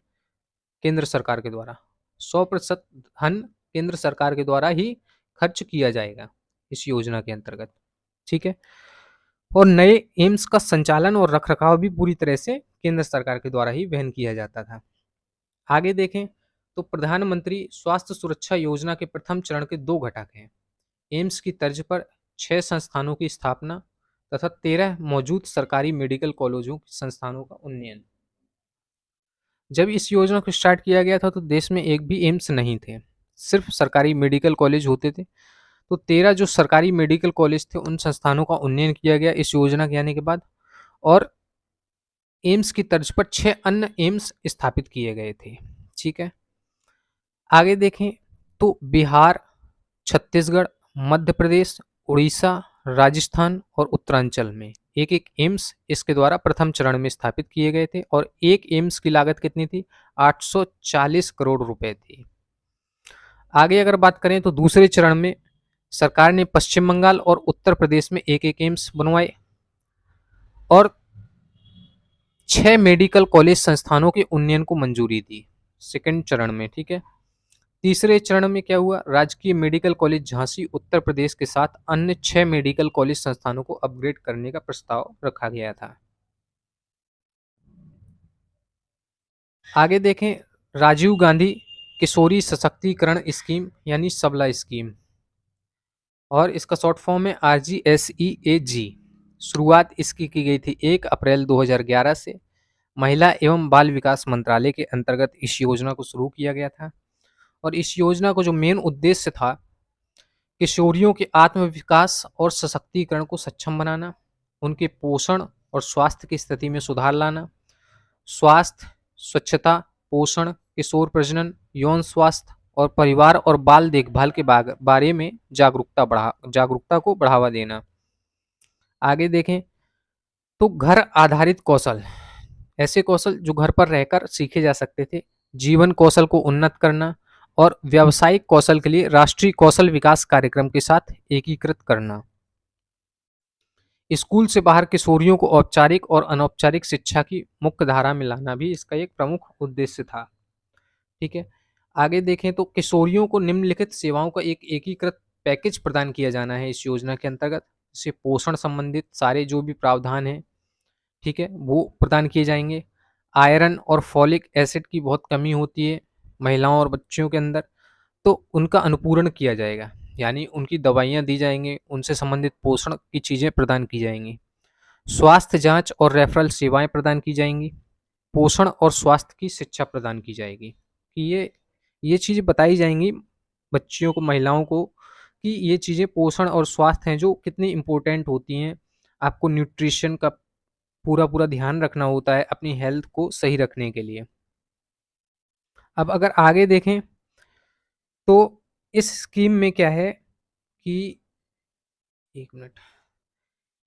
केंद्र सरकार के द्वारा 100% धन केंद्र सरकार के द्वारा ही खर्च किया जाएगा इस योजना के अंतर्गत। ठीक है, और नए एम्स का संचालन और रखरखाव भी पूरी तरह से केंद्र सरकार के द्वारा ही वहन किया जाता था। आगे देखें तो प्रधानमंत्री स्वास्थ्य सुरक्षा योजना के प्रथम चरण के 2 घटक हैं। एम्स की तर्ज पर 6 संस्थानों की स्थापना तथा 13 मौजूद सरकारी मेडिकल कॉलेजों संस्थानों का उन्नयन। जब इस योजना को स्टार्ट किया गया था तो देश में एक भी एम्स नहीं थे, सिर्फ सरकारी मेडिकल कॉलेज होते थे। तो 13 जो सरकारी मेडिकल कॉलेज थे उन संस्थानों का उन्नयन किया गया इस योजना के आने के बाद, और एम्स की तर्ज पर 6 अन्य एम्स स्थापित किए गए थे। ठीक है, आगे देखें तो बिहार, छत्तीसगढ़, मध्य प्रदेश, उड़ीसा, राजस्थान और उत्तरांचल में एक एक एम्स इसके द्वारा प्रथम चरण में स्थापित किए गए थे, और एक एम्स की लागत कितनी थी? 840 करोड़ रुपए थी। आगे अगर बात करें तो दूसरे चरण में सरकार ने पश्चिम बंगाल और उत्तर प्रदेश में एक एक एम्स बनवाए, और 6 मेडिकल कॉलेज संस्थानों के उन्नयन को मंजूरी दी सेकंड चरण में। ठीक है, तीसरे चरण में क्या हुआ? राजकीय मेडिकल कॉलेज झांसी उत्तर प्रदेश के साथ अन्य 6 मेडिकल कॉलेज संस्थानों को अपग्रेड करने का प्रस्ताव रखा गया था। आगे देखें राजीव गांधी किशोरी सशक्तिकरण स्कीम यानी सबला स्कीम, और इसका शॉर्ट फॉर्म है RGSEAG। शुरुआत इसकी की गई थी 1 अप्रैल 2011 से। महिला एवं बाल विकास मंत्रालय के अंतर्गत इस योजना को शुरू किया गया था, और इस योजना को जो मेन उद्देश्य था किशोरियों के आत्म विकास और सशक्तिकरण को सक्षम बनाना, उनके पोषण और स्वास्थ्य की स्थिति में सुधार लाना, स्वास्थ्य, स्वच्छता, पोषण, किशोर प्रजनन, यौन स्वास्थ्य और परिवार और बाल देखभाल के बारे में जागरूकता को बढ़ावा देना। आगे देखें तो घर आधारित कौशल, ऐसे कौशल जो घर पर रहकर सीखे जा सकते थे, जीवन कौशल को उन्नत करना और व्यावसायिक कौशल के लिए राष्ट्रीय कौशल विकास कार्यक्रम के साथ एकीकृत करना। स्कूल से बाहर किशोरियों को औपचारिक और अनौपचारिक शिक्षा की मुख्य धारा में लाना भी इसका एक प्रमुख उद्देश्य था। ठीक है, आगे देखें तो किशोरियों को निम्नलिखित सेवाओं का एक एकीकृत पैकेज प्रदान किया जाना है इस योजना के अंतर्गत। जैसे पोषण संबंधित सारे जो भी प्रावधान हैं, ठीक है, वो प्रदान किए जाएंगे। आयरन और फॉलिक एसिड की बहुत कमी होती है महिलाओं और बच्चियों के अंदर, तो उनका अनुपूरण किया जाएगा, यानी उनकी दवाइयाँ दी जाएंगी, उनसे संबंधित पोषण की चीज़ें प्रदान की जाएंगी। स्वास्थ्य जांच और रेफरल सेवाएं प्रदान की जाएंगी। पोषण और स्वास्थ्य की शिक्षा प्रदान की जाएगी कि ये चीज़ें बताई जाएंगी बच्चियों को, महिलाओं को, कि ये चीज़ें पोषण और स्वास्थ्य हैं जो कितनी इम्पोर्टेंट होती हैं। आपको न्यूट्रिशन का पूरा पूरा ध्यान रखना होता है अपनी हेल्थ को सही रखने के लिए। अब अगर आगे देखें तो इस स्कीम में क्या है कि एक मिनट,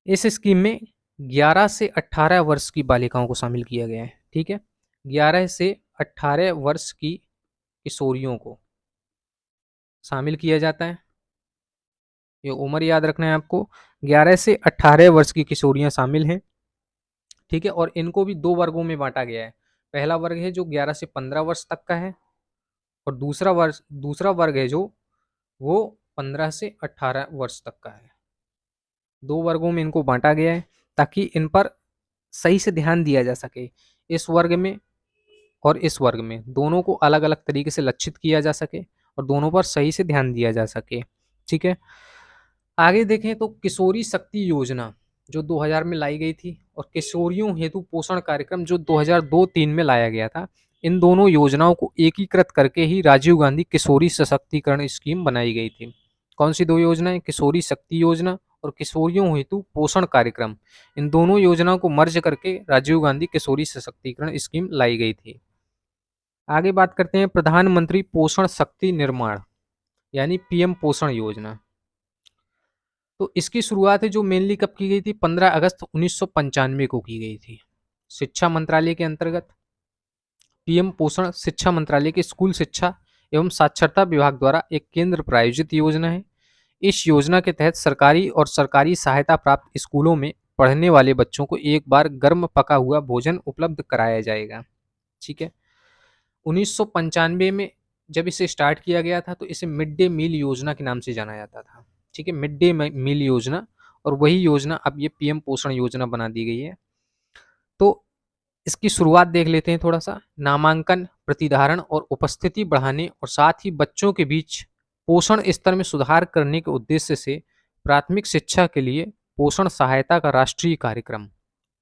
इस स्कीम में 11 से 18 वर्ष की बालिकाओं को शामिल किया गया है। ठीक है, 11 से 18 वर्ष की किशोरियों को शामिल किया जाता है। ये उम्र याद रखना है आपको, 11 से 18 वर्ष की किशोरियां शामिल हैं। ठीक है, और इनको भी 2 वर्गों में बांटा गया है। पहला वर्ग है जो 11 से 15 वर्ष तक का है, और दूसरा वर्ग है जो वो 15 से 18 वर्ष तक का है। 2 वर्गों में इनको बांटा गया है ताकि इन पर सही से ध्यान दिया जा सके। इस वर्ग में और इस वर्ग में दोनों को अलग अलग तरीके से लक्षित किया जा सके और दोनों पर सही से ध्यान दिया जा सके। ठीक है, आगे देखें तो किशोरी शक्ति योजना जो 2000 में लाई गई थी, और किशोरियों हेतु पोषण कार्यक्रम जो 2002-3 में लाया गया था, इन दोनों योजनाओं को एकीकृत करके ही राजीव गांधी किशोरी सशक्तिकरण स्कीम बनाई गई थी। कौन सी 2 योजनाएं? किशोरी शक्ति योजना और किशोरियों हेतु पोषण कार्यक्रम। इन दोनों योजनाओं को मर्ज करके राजीव गांधी किशोरी सशक्तिकरण स्कीम लाई गई थी। आगे बात करते हैं प्रधानमंत्री पोषण शक्ति निर्माण यानी पीएम पोषण योजना। तो इसकी शुरुआत है जो मेनली कब की गई थी? 15 अगस्त 1995 को की गई थी। शिक्षा मंत्रालय के अंतर्गत पीएम पोषण शिक्षा मंत्रालय के स्कूल शिक्षा एवं साक्षरता विभाग द्वारा एक केंद्र प्रायोजित योजना है। इस योजना के तहत सरकारी और सरकारी सहायता प्राप्त स्कूलों में पढ़ने वाले बच्चों को एक बार गर्म पका हुआ भोजन उपलब्ध कराया जाएगा। ठीक है, 1995 में जब इसे स्टार्ट किया गया था तो इसे मिड डे मील योजना के नाम से जाना जाता था। ठीक है, मिड डे मील योजना, और वही योजना अब ये पीएम पोषण योजना बना दी गई है। तो इसकी शुरुआत देख लेते हैं थोड़ा सा। नामांकन, प्रतिधारण और उपस्थिति बढ़ाने और साथ ही बच्चों के बीच पोषण स्तर में सुधार करने के उद्देश्य से प्राथमिक शिक्षा के लिए पोषण सहायता का राष्ट्रीय कार्यक्रम।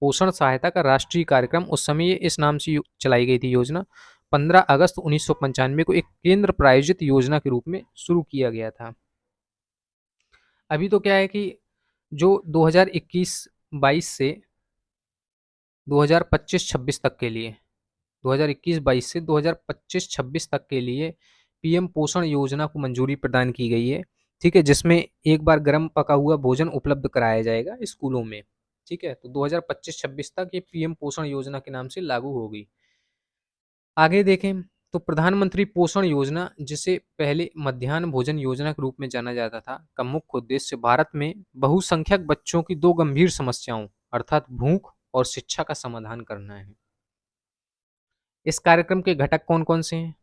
पोषण सहायता का राष्ट्रीय कार्यक्रम उस समय ये इस नाम से चलाई गई थी योजना। 15 अगस्त 1995 को एक केंद्र प्रायोजित योजना के रूप में शुरू किया गया था। अभी तो क्या है कि जो 2021-22 से 2025-26 तक के लिए 2021-22 से 2025-26 तक के लिए पीएम पोषण योजना को मंजूरी प्रदान की गई है। ठीक है, जिसमें एक बार गर्म पका हुआ भोजन उपलब्ध कराया जाएगा स्कूलों में। ठीक है, तो 2025-26 तक ये पीएम पोषण योजना के नाम से लागू होगी। आगे देखें तो प्रधानमंत्री पोषण योजना, जिसे पहले मध्याह्न भोजन योजना के रूप में जाना जाता था, का मुख्य उद्देश्य भारत में बहुसंख्यक बच्चों की दो गंभीर समस्याओं अर्थात भूख और शिक्षा का समाधान करना है। इस कार्यक्रम के घटक कौन कौन से हैं?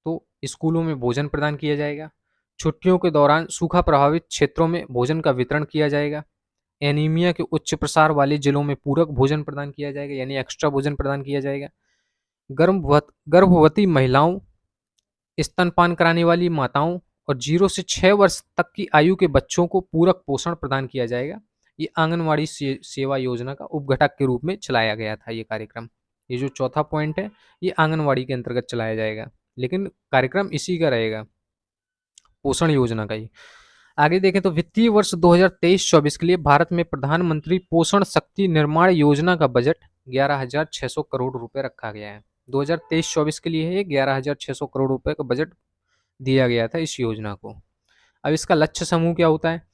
तो स्कूलों में भोजन प्रदान किया जाएगा, छुट्टियों के दौरान सूखा प्रभावित क्षेत्रों में भोजन का वितरण किया जाएगा, एनीमिया के उच्च प्रसार वाले जिलों में पूरक भोजन प्रदान किया जाएगा यानी एक्स्ट्रा भोजन प्रदान किया जाएगा, गर्भवती महिलाओं, स्तनपान कराने वाली माताओं और 0 से 6 वर्ष तक की आयु के बच्चों को पूरक पोषण प्रदान किया जाएगा। ये आंगनवाड़ी सेवा योजना का उपघटक के रूप में चलाया गया था ये कार्यक्रम। ये जो चौथा पॉइंट है ये आंगनवाड़ी के अंतर्गत चलाया जाएगा, लेकिन कार्यक्रम इसी का रहेगा, पोषण योजना का ही। आगे देखें तो वित्तीय वर्ष 2023-24 के लिए भारत में प्रधानमंत्री पोषण शक्ति निर्माण योजना का बजट 11,600 करोड़ रुपए रखा गया है। 2023-24 के लिए है 11,600 करोड़ रुपए का बजट दिया गया था इस योजना को। अब इसका लक्ष्य समूह क्या होता है?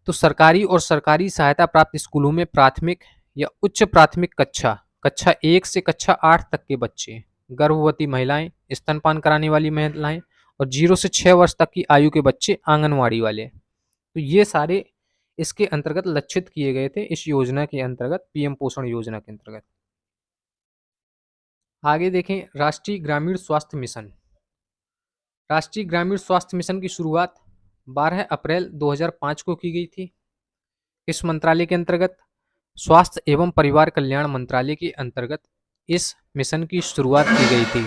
तो सरकारी और सरकारी सहायता प्राप्त स्कूलों में प्राथमिक या उच्च प्राथमिक कक्षा 1 से कक्षा 8 तक के बच्चे, गर्भवती महिलाएं, स्तनपान कराने वाली महिलाएं और 0 से 6 वर्ष तक की आयु के बच्चे आंगनवाड़ी वाले। तो ये सारे इसके अंतर्गत लक्षित किए गए थे इस योजना के अंतर्गत, पीएम पोषण योजना के अंतर्गत। आगे देखें राष्ट्रीय ग्रामीण स्वास्थ्य मिशन। राष्ट्रीय ग्रामीण स्वास्थ्य मिशन की शुरुआत 12 अप्रैल 2005 को की गई थी। इस मंत्रालय के अंतर्गत स्वास्थ्य एवं परिवार कल्याण मंत्रालय के अंतर्गत इस मिशन की शुरुआत की गई थी।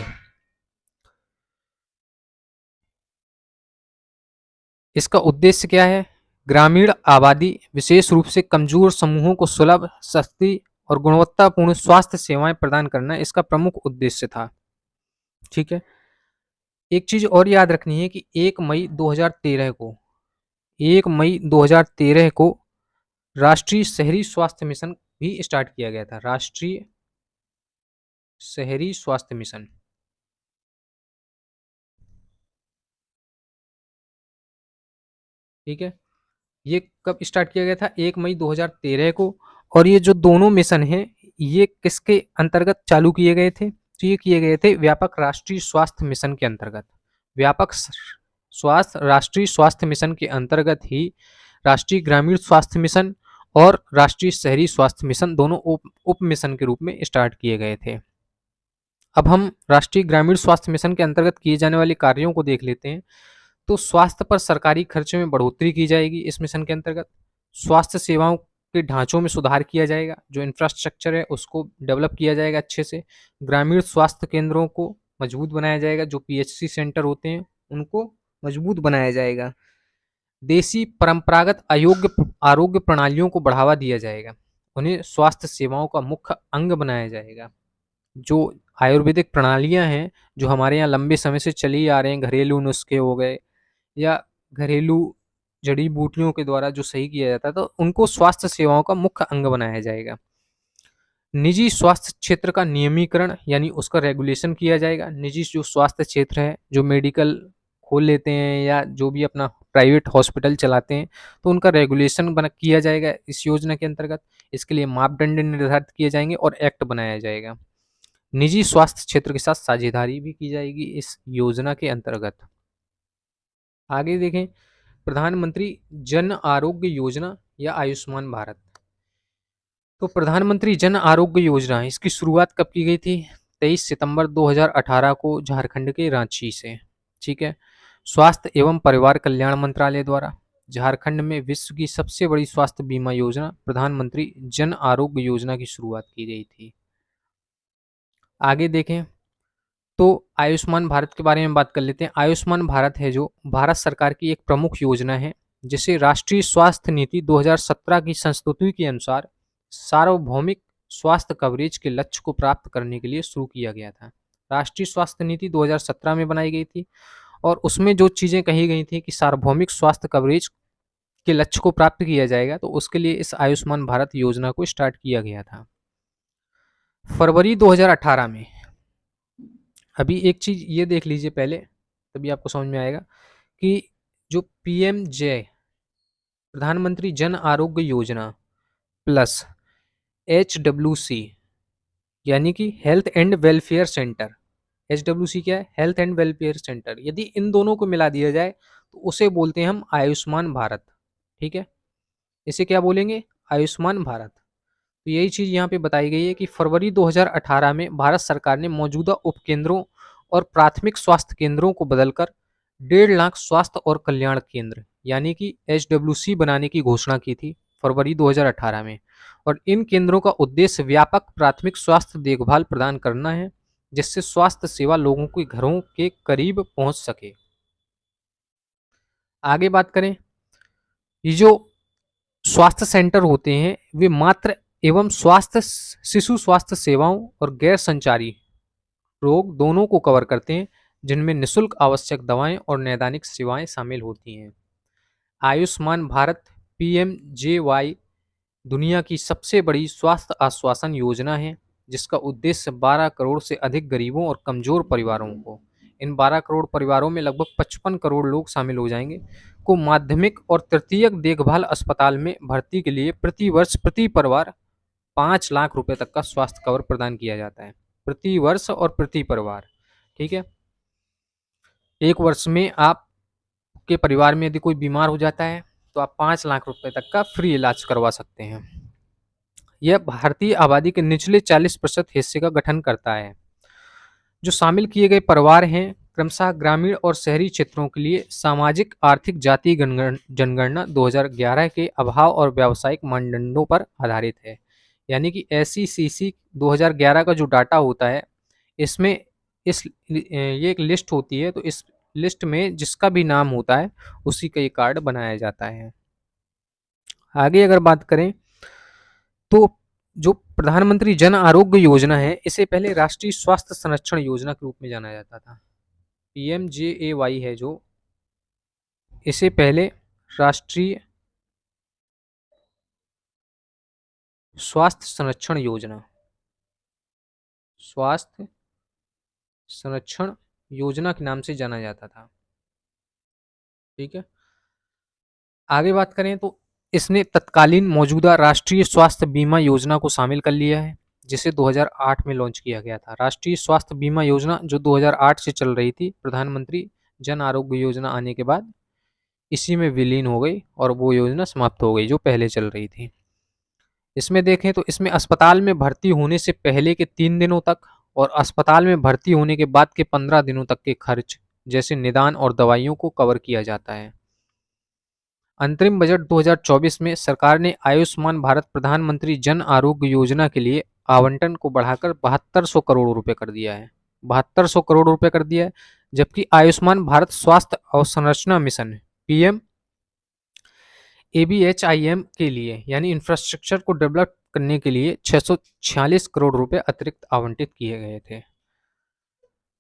इसका उद्देश्य क्या है? ग्रामीण आबादी, विशेष रूप से कमजोर समूहों को सुलभ, सस्ती और गुणवत्तापूर्ण स्वास्थ्य सेवाएं प्रदान करना इसका प्रमुख उद्देश्य था। ठीक है, एक चीज और याद रखनी है कि 1 मई 2013 को राष्ट्रीय शहरी स्वास्थ्य मिशन भी स्टार्ट किया गया था। राष्ट्रीय शहरी स्वास्थ्य मिशन, ठीक है, ये कब स्टार्ट किया गया था? 1 मई 2013 को। और ये जो दोनों मिशन हैं ये किसके अंतर्गत चालू किए गए थे? तो ये किए गए थे व्यापक राष्ट्रीय स्वास्थ्य मिशन के अंतर्गत। व्यापक राष्ट्रीय स्वास्थ्य मिशन के अंतर्गत ही राष्ट्रीय ग्रामीण स्वास्थ्य मिशन और राष्ट्रीय शहरी स्वास्थ्य मिशन दोनों उप मिशन के रूप में स्टार्ट किए गए थे। अब हम राष्ट्रीय ग्रामीण स्वास्थ्य मिशन के अंतर्गत किए जाने वाले कार्यों को देख लेते हैं। तो स्वास्थ्य पर सरकारी खर्चे में बढ़ोतरी की जाएगी इस मिशन के अंतर्गत। स्वास्थ्य सेवाओं के ढांचों में सुधार किया जाएगा, जो इंफ्रास्ट्रक्चर है उसको डेवलप किया जाएगा अच्छे से। ग्रामीण स्वास्थ्य केंद्रों को मजबूत बनाया जाएगा, जो पीएचसी सेंटर होते हैं उनको मजबूत बनाया जाएगा। देसी परंपरागत आरोग्य प्रणालियों को बढ़ावा दिया जाएगा, उन्हें स्वास्थ्य सेवाओं का मुख्य अंग बनाया जाएगा। जो आयुर्वेदिक प्रणालियां हैं जो हमारे यहाँ लंबे समय से चली आ रहे हैं, घरेलू नुस्खे हो गए या घरेलू जड़ी बूटियों के द्वारा जो सही किया जाता है, तो उनको स्वास्थ्य सेवाओं का मुख्य अंग बनाया जाएगा। निजी स्वास्थ्य क्षेत्र का नियमीकरण यानी उसका रेगुलेशन किया जाएगा। निजी जो स्वास्थ्य क्षेत्र है, जो मेडिकल खोल लेते हैं या जो भी अपना प्राइवेट हॉस्पिटल चलाते हैं, तो उनका रेगुलेशन किया जाएगा इस योजना के अंतर्गत। इसके लिए मापदंड निर्धारित किए जाएंगे और एक्ट बनाया जाएगा। निजी स्वास्थ्य क्षेत्र के साथ साझेदारी भी की जाएगी इस योजना के अंतर्गत। आगे देखें प्रधानमंत्री जन आरोग्य योजना या आयुष्मान भारत। तो प्रधानमंत्री जन आरोग्य योजना, इसकी शुरुआत कब की गई थी? 23 सितंबर 2018 को झारखंड के रांची से। ठीक है, स्वास्थ्य एवं परिवार कल्याण मंत्रालय द्वारा झारखंड में विश्व की सबसे बड़ी स्वास्थ्य बीमा योजना प्रधानमंत्री जन आरोग्य योजना की शुरुआत की गई थी। आगे देखें तो आयुष्मान भारत के बारे में बात कर लेते हैं। आयुष्मान भारत है जो भारत सरकार की एक प्रमुख योजना है जिसे राष्ट्रीय स्वास्थ्य नीति 2017 की संस्तुति के अनुसार सार्वभौमिक स्वास्थ्य कवरेज के लक्ष्य को प्राप्त करने के लिए शुरू किया गया था। राष्ट्रीय स्वास्थ्य नीति 2017 में बनाई गई थी और उसमें जो चीज़ें कही गई थी कि सार्वभौमिक स्वास्थ्य कवरेज के लक्ष्य को प्राप्त किया जाएगा, तो उसके लिए इस आयुष्मान भारत योजना को स्टार्ट किया गया था। फरवरी 2018 में, अभी एक चीज़ ये देख लीजिए पहले, तभी आपको समझ में आएगा कि जो पीएमजे प्रधानमंत्री जन आरोग्य योजना प्लस HWC यानी कि health and welfare centre, HWC क्या है? Health and welfare centre. यदि इन दोनों को मिला दिया जाए तो उसे बोलते हैं हम आयुष्मान भारत। ठीक है, इसे क्या बोलेंगे? आयुष्मान भारत। तो यही चीज़ यहाँ पे बताई गई है कि फरवरी 2018 में भारत सरकार ने मौजूदा उपकेंद्रों और प्राथमिक स्वास्थ्य केंद्रों को बदलकर 1.5 लाख स्वास्थ्य और कल्याण केंद्र यानी कि HWC बनाने की घोषणा की थी फरवरी 2018 में। और इन केंद्रों का उद्देश्य व्यापक प्राथमिक स्वास्थ्य देखभाल प्रदान करना है, जिससे स्वास्थ्य सेवा लोगों के घरों के करीब पहुंच सके। आगे बात करें, ये जो स्वास्थ्य सेंटर होते हैं वे मात्र एवं शिशु स्वास्थ्य सेवाओं और गैर संचारी रोग दोनों को कवर करते हैं, जिनमें निःशुल्क आवश्यक दवाएं और नैदानिक सेवाएं शामिल होती हैं। आयुष्मान भारत PMJY दुनिया की सबसे बड़ी स्वास्थ्य आश्वासन योजना है, जिसका उद्देश्य 12 करोड़ से अधिक गरीबों और कमजोर परिवारों को, इन 12 करोड़ परिवारों में लगभग 55 करोड़ लोग शामिल हो जाएंगे, को माध्यमिक और तृतीयक देखभाल अस्पताल में भर्ती के लिए प्रति वर्ष प्रति परिवार 5 लाख रुपए तक का स्वास्थ्य कवर प्रदान किया जाता है। प्रति वर्ष और प्रति परिवार। ठीक है, एक वर्ष में आपके परिवार में यदि कोई बीमार हो जाता है तो आप 5 लाख रुपए तक का फ्री इलाज करवा सकते हैं। यह भारतीय आबादी के निचले 40% हिस्से का गठन करता है। जो शामिल किए गए परिवार हैं क्रमशः ग्रामीण और शहरी क्षेत्रों के लिए सामाजिक आर्थिक जातीय जनगणना 2011 के अभाव और व्यावसायिक मानदंडों पर आधारित है। यानी कि SECC 2011 का जो डाटा होता है, इसमें ये एक लिस्ट होती है, तो इस लिस्ट में जिसका भी नाम होता है उसी का ये कार्ड बनाया जाता है। आगे अगर बात करें तो जो प्रधानमंत्री जन आरोग्य योजना है, इसे पहले राष्ट्रीय स्वास्थ्य संरक्षण योजना के रूप में जाना जाता था। PMJAY है जो, इसे पहले राष्ट्रीय स्वास्थ्य संरक्षण योजना, स्वास्थ्य संरक्षण योजना के नाम से जाना जाता था। ठीक है, आगे बात करें तो इसने तत्कालीन मौजूदा राष्ट्रीय स्वास्थ्य बीमा योजना को शामिल कर लिया है, जिसे 2008 में लॉन्च किया गया था। राष्ट्रीय स्वास्थ्य बीमा योजना जो 2008 से चल रही थी, प्रधानमंत्री जन आरोग्य योजना आने के बाद इसी में विलीन हो गई और वो योजना समाप्त हो गई जो पहले चल रही थी। इसमें देखें तो इसमें अस्पताल में भर्ती होने से पहले के 3 दिनों तक और अस्पताल में भर्ती होने के बाद के 15 दिनों तक के खर्च जैसे निदान और दवाइयों को कवर किया जाता है। अंतरिम बजट 2024 में सरकार ने आयुष्मान भारत प्रधानमंत्री जन आरोग्य योजना के लिए आवंटन को बढ़ाकर 7200 करोड़ रुपए कर दिया है। 7200 करोड़ रुपए कर दिया है, जबकि आयुष्मान भारत स्वास्थ्य अवसंरचना मिशन PM ABHIM के लिए यानी इंफ्रास्ट्रक्चर को डेवलप करने के लिए 646 करोड़ रुपए अतिरिक्त आवंटित किए गए थे।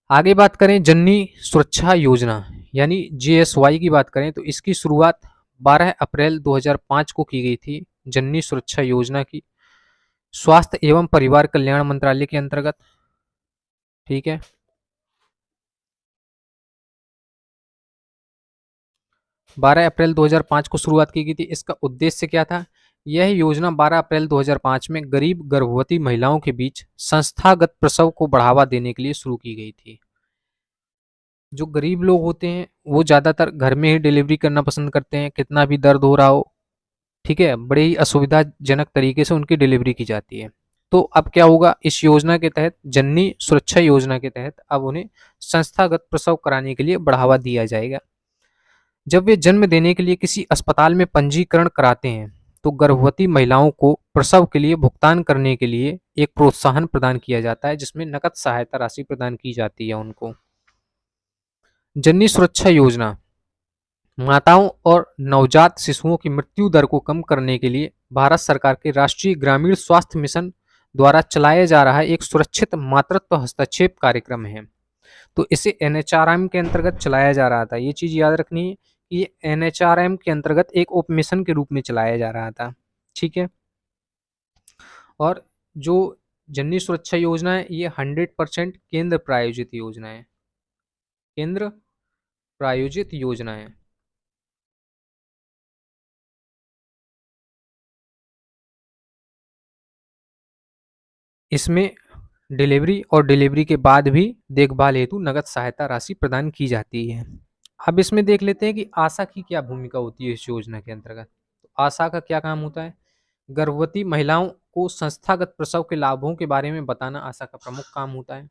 आगे बात करें जननी सुरक्षा योजना यानी JSY की बात करें तो इसकी शुरुआत 12 अप्रैल 2005 को की गई थी। जननी सुरक्षा योजना की स्वास्थ्य एवं परिवार कल्याण मंत्रालय के अंतर्गत। ठीक है, 12 अप्रैल 2005 को शुरुआत की गई थी। इसका उद्देश्य क्या था? यह योजना 12 अप्रैल 2005 में गरीब गर्भवती महिलाओं के बीच संस्थागत प्रसव को बढ़ावा देने के लिए शुरू की गई थी। जो गरीब लोग होते हैं वो ज़्यादातर घर में ही डिलीवरी करना पसंद करते हैं, कितना भी दर्द हो रहा हो। ठीक है, बड़े ही असुविधाजनक तरीके से उनकी डिलीवरी की जाती है। तो अब क्या होगा, इस योजना के तहत, जननी सुरक्षा योजना के तहत अब उन्हें संस्थागत प्रसव कराने के लिए बढ़ावा दिया जाएगा। जब वे जन्म देने के लिए किसी अस्पताल में पंजीकरण कराते हैं तो गर्भवती महिलाओं को प्रसव के लिए भुगतान करने के लिए एक प्रोत्साहन प्रदान किया जाता है, जिसमें नकद सहायता राशि प्रदान की जाती है उनको। जननी सुरक्षा योजना माताओं और नवजात शिशुओं की मृत्यु दर को कम करने के लिए भारत सरकार के राष्ट्रीय ग्रामीण स्वास्थ्य मिशन द्वारा चलाया जा रहा एक सुरक्षित मातृत्व हस्तक्षेप कार्यक्रम है। तो इसे एनएचआरएम के अंतर्गत चलाया जा रहा था। ये चीज याद रखनी है कि ये एनएचआरएम के अंतर्गत एक उप मिशन के रूप में चलाया जा रहा था। ठीक है। और जो जननी सुरक्षा योजना है ये 100% केंद्र प्रायोजित योजना है। केंद्र प्रायोजित योजना है। इसमें डिलीवरी और डिलीवरी के बाद भी देखभाल हेतु नगद सहायता राशि प्रदान की जाती है। अब इसमें देख लेते हैं कि आशा की क्या भूमिका होती है इस योजना के अंतर्गत। तो आशा का क्या काम होता है? गर्भवती महिलाओं को संस्थागत प्रसव के लाभों के बारे में बताना आशा का प्रमुख काम होता है।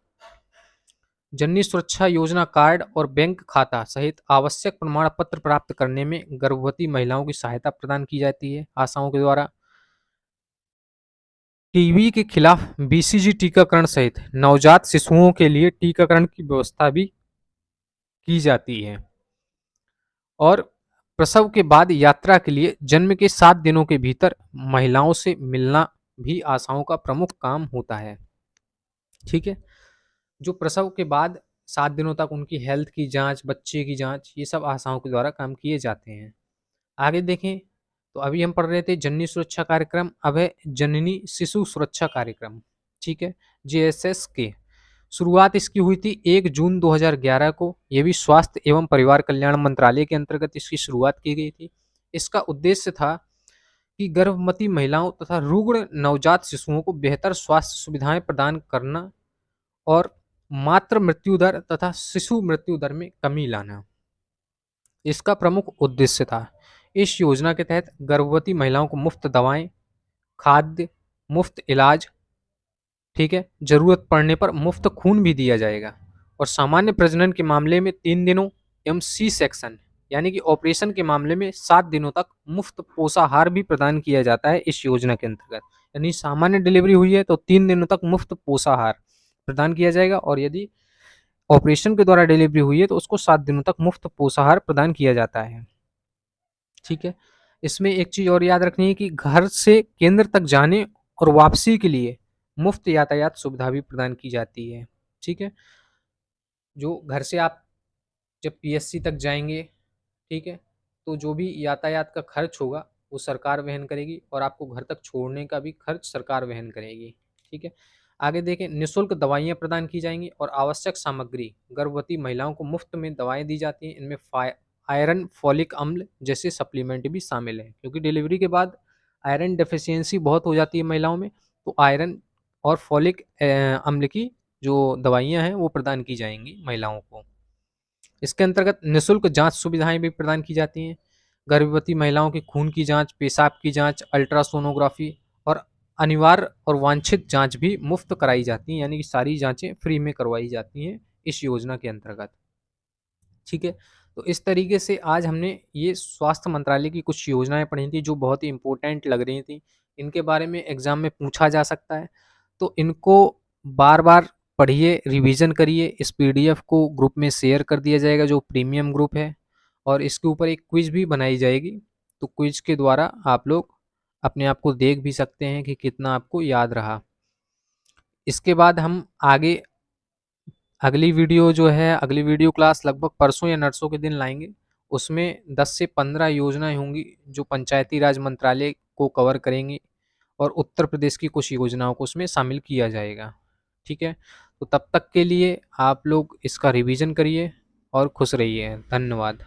जननी सुरक्षा योजना कार्ड और बैंक खाता सहित आवश्यक प्रमाण पत्र प्राप्त करने में गर्भवती महिलाओं की सहायता प्रदान की जाती है आशाओं के द्वारा। टीबी के खिलाफ बीसीजी टीकाकरण सहित नवजात शिशुओं के लिए टीकाकरण की व्यवस्था भी की जाती है। और प्रसव के बाद यात्रा के लिए जन्म के 7 दिनों के भीतर महिलाओं से मिलना भी आशाओं का प्रमुख काम होता है। ठीक है। जो प्रसव के बाद 7 दिनों तक उनकी हेल्थ की जांच, बच्चे की जांच, ये सब आशाओं के द्वारा काम किए जाते हैं। आगे देखें तो अभी हम पढ़ रहे थे जननी सुरक्षा कार्यक्रम, अब है जननी शिशु सुरक्षा कार्यक्रम। ठीक है। जेएसएस के शुरुआत इसकी हुई थी 1 जून 2011 को। यह भी स्वास्थ्य एवं परिवार कल्याण मंत्रालय के अंतर्गत इसकी शुरुआत की गई थी। इसका उद्देश्य था कि गर्भवती महिलाओं तथा रुग्ण नवजात शिशुओं को बेहतर स्वास्थ्य सुविधाएं प्रदान करना और मातृ मृत्यु दर तथा शिशु मृत्यु दर में कमी लाना इसका प्रमुख उद्देश्य था। इस योजना के तहत गर्भवती महिलाओं को मुफ्त दवाएं, खाद्य, मुफ्त इलाज, ठीक है, जरूरत पड़ने पर मुफ्त खून भी दिया जाएगा। और सामान्य प्रजनन के मामले में 3 दिनों एवं सी सेक्शन यानी कि ऑपरेशन के मामले में 7 दिनों तक मुफ्त पोषाहार भी प्रदान किया जाता है इस योजना के अंतर्गत। यानी सामान्य डिलीवरी हुई है तो 3 दिनों तक मुफ्त पोषाहार प्रदान किया जाएगा, और यदि ऑपरेशन के द्वारा डिलीवरी हुई है तो उसको 7 दिनों तक मुफ्त पोषाहार प्रदान किया जाता है। ठीक है। इसमें एक चीज और याद रखनी है कि घर से केंद्र तक जाने और वापसी के लिए मुफ्त यातायात सुविधा भी प्रदान की जाती है। ठीक है। जो घर से आप जब पीएससी तक जाएंगे, ठीक है, तो जो भी यातायात का खर्च होगा वो सरकार वहन करेगी, और आपको घर तक छोड़ने का भी खर्च सरकार वहन करेगी। ठीक है। आगे देखें, निःशुल्क दवाइयाँ प्रदान की जाएंगी और आवश्यक सामग्री गर्भवती महिलाओं को मुफ्त में दवाएं दी जाती हैं। इनमें आयरन, फॉलिक अम्ल जैसे सप्लीमेंट भी शामिल हैं, क्योंकि डिलीवरी के बाद आयरन डेफिशिएंसी बहुत हो जाती है महिलाओं में, तो आयरन और फॉलिक अम्ल की जो दवाइयाँ हैं वो प्रदान की जाएंगी महिलाओं को। इसके अंतर्गत निःशुल्क जांच सुविधाएं भी प्रदान की जाती हैं। गर्भवती महिलाओं की खून की जांच, पेशाब की जांच, अल्ट्रासोनोग्राफी और अनिवार्य और वांछित जांच भी मुफ्त कराई जाती हैं, यानी कि सारी जांचें फ्री में करवाई जाती हैं इस योजना के अंतर्गत। ठीक है। तो इस तरीके से आज हमने ये स्वास्थ्य मंत्रालय की कुछ योजनाएं पढ़ी थी जो बहुत ही इंपॉर्टेंट लग रही थी। इनके बारे में एग्जाम में पूछा जा सकता है, तो इनको बार बार पढ़िए, रिवीजन करिए। इस पीडीएफ को ग्रुप में शेयर कर दिया जाएगा जो प्रीमियम ग्रुप है, और इसके ऊपर एक क्विज भी बनाई जाएगी। तो क्विज के द्वारा आप लोग अपने आप को देख भी सकते हैं कि कितना आपको याद रहा। इसके बाद हम आगे अगली वीडियो जो है, अगली वीडियो क्लास लगभग परसों या नरसों के दिन लाएंगे। उसमें 10 से 15 योजनाएं होंगी जो पंचायती राज मंत्रालय को कवर करेंगी, और उत्तर प्रदेश की कुछ योजनाओं को उसमें शामिल किया जाएगा। ठीक है। तो तब तक के लिए आप लोग इसका रिवीजन करिए और खुश रहिए। धन्यवाद।